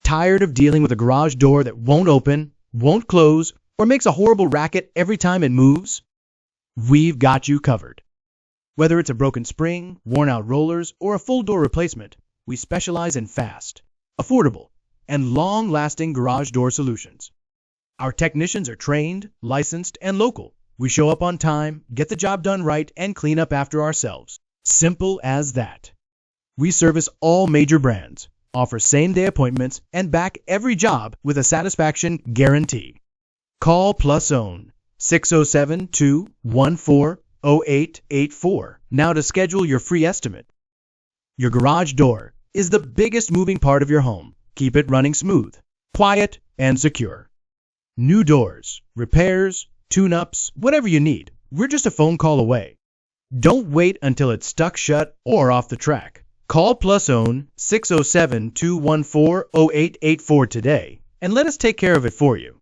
Tired of dealing with a garage door that won't open, won't close, or makes a horrible racket every time it moves? We've got you covered. Whether it's a broken spring, worn-out rollers, or a full door replacement, we specialize in fast, affordable, and long-lasting garage door solutions. Our technicians are trained, licensed, and local. We show up on time, get the job done right, and clean up after ourselves. Simple as that. We service all major brands, offer same-day appointments, and back every job with a satisfaction guarantee. Call plus own 607-214-0884 now to schedule your free estimate. Your garage door is the biggest moving part of your home. Keep it running smooth, quiet, and secure. New doors, repairs, tune-ups, whatever you need, we're just a phone call away. Don't wait until it's stuck shut or off the track. Call plus own 607-214-0884 today and let us take care of it for you.